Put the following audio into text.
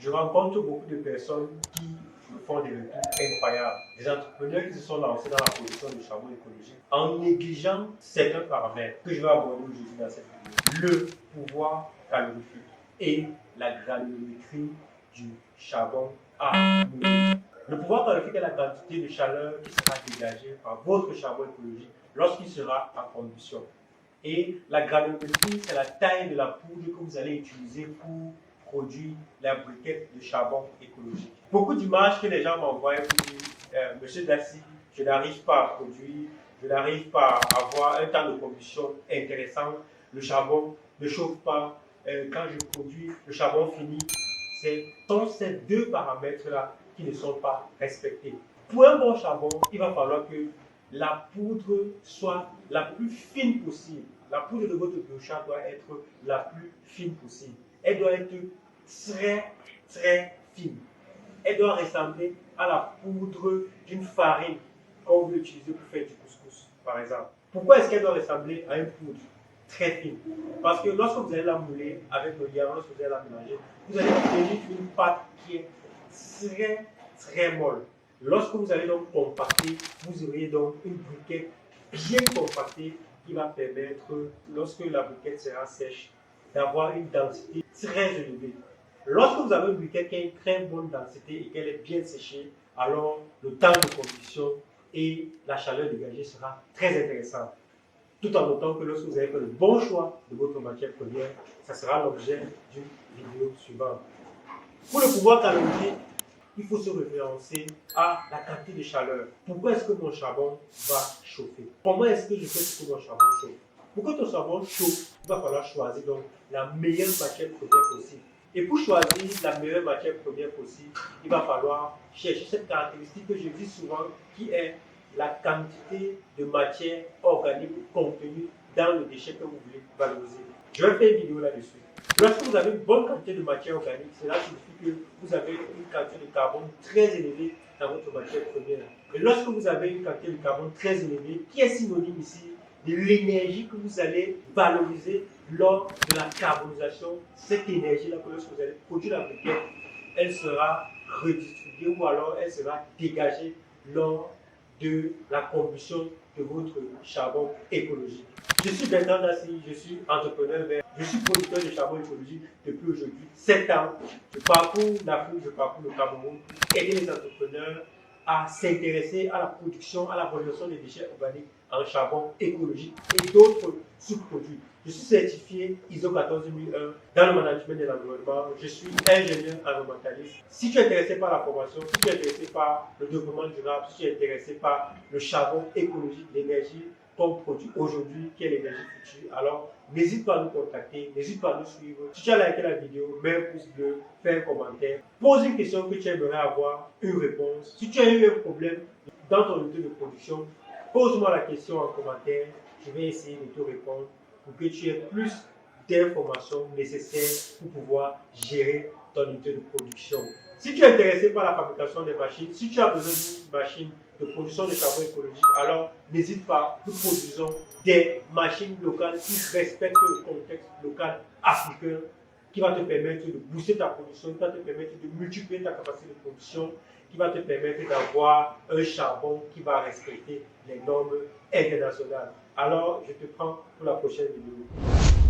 je rencontre beaucoup de personnes qui me font des retours incroyables. Des entrepreneurs qui se sont lancés dans la production de charbon écologique en négligeant certains paramètres que je vais aborder aujourd'hui dans cette vidéo. Le pouvoir calorifique et la granulométrie du charbon à brûler. Le pouvoir calorifique est la quantité de chaleur qui sera dégagée par votre charbon écologique lorsqu'il sera en combustion. Et la granulométrie, c'est la taille de la poudre que vous allez utiliser pour produire la briquette de charbon écologique. Beaucoup d'images que les gens m'envoient pour dire Monsieur Daci, je n'arrive pas à produire, je n'arrive pas à avoir un temps de combustion intéressant, le charbon ne chauffe pas, quand je produis, le charbon finit. Ce sont ces deux paramètres-là qui ne sont pas respectés. Pour un bon charbon, il va falloir que la poudre soit la plus fine possible. La poudre de votre biochar doit être la plus fine possible. Elle doit être très fine. Elle doit ressembler à la poudre d'une farine qu'on veut utiliser pour faire du couscous, par exemple. Pourquoi est-ce qu'elle doit ressembler à une poudre très fine? Parce que lorsque vous allez la mouler avec le liant, lorsque vous allez la mélanger, vous allez obtenir une pâte qui est très molle. Lorsque vous allez donc compacter, vous aurez donc une briquette bien compactée qui va permettre, lorsque la briquette sera sèche, d'avoir une densité très élevée. Lorsque vous avez une briquette qui a une très bonne densité et qu'elle est bien séchée, alors le temps de combustion et la chaleur dégagée sera très intéressant. Tout en notant que lorsque vous avez fait le bon choix de votre matière première, ça sera l'objet d'une vidéo suivante. Pour le pouvoir calorifique, il faut se référencer à la quantité de chaleur. Pourquoi est-ce que mon charbon va chauffer? Comment est-ce que je fais pour que mon charbon chauffe? Pour que ton charbon chauffe, il va falloir choisir donc la meilleure matière première possible. Et pour choisir la meilleure matière première possible, il va falloir chercher cette caractéristique que je dis souvent, qui est la quantité de matière organique contenue dans le déchet que vous voulez valoriser. Je vais faire une vidéo là-dessus. Lorsque vous avez une bonne quantité de matière organique, cela signifie que vous avez une quantité de carbone très élevée dans votre matière première. Et lorsque vous avez une quantité de carbone très élevée, qui est synonyme ici de l'énergie que vous allez valoriser lors de la carbonisation, cette énergie-là que lorsque vous allez produire la briquette, elle sera redistribuée ou alors elle sera dégagée lors de la combustion de votre charbon écologique. Je suis Bertrand Daci, je suis entrepreneur vert, je suis producteur de charbon écologique depuis aujourd'hui 7 ans. Je parcours l'Afrique, je parcours le Cameroun pour aider les entrepreneurs à s'intéresser à la production, à la valorisation des déchets organiques en charbon écologique et d'autres sous-produits. Je suis certifié ISO 14001 dans le management de l'environnement. Je suis ingénieur environnementaliste. Si tu es intéressé par la formation, si tu es intéressé par le développement durable, si tu es intéressé par le charbon écologique, l'énergie qu'on produit aujourd'hui, qui est l'énergie future, alors n'hésite pas à nous contacter, n'hésite pas à nous suivre. Si tu as liké la vidéo, mets un pouce bleu, fais un commentaire, pose une question que tu aimerais avoir une réponse. Si tu as eu un problème dans ton unité de production, pose-moi la question en commentaire, je vais essayer de te répondre pour que tu aies plus d'informations nécessaires pour pouvoir gérer ton unité de production. Si tu es intéressé par la fabrication des machines, si tu as besoin d'une machine de production de charbon écologique, alors n'hésite pas, nous produisons des machines locales qui respectent le contexte local africain, qui va te permettre de booster ta production, qui va te permettre de multiplier ta capacité de production, qui va te permettre d'avoir un charbon qui va respecter les normes internationales. Alors, je te prends pour la prochaine vidéo.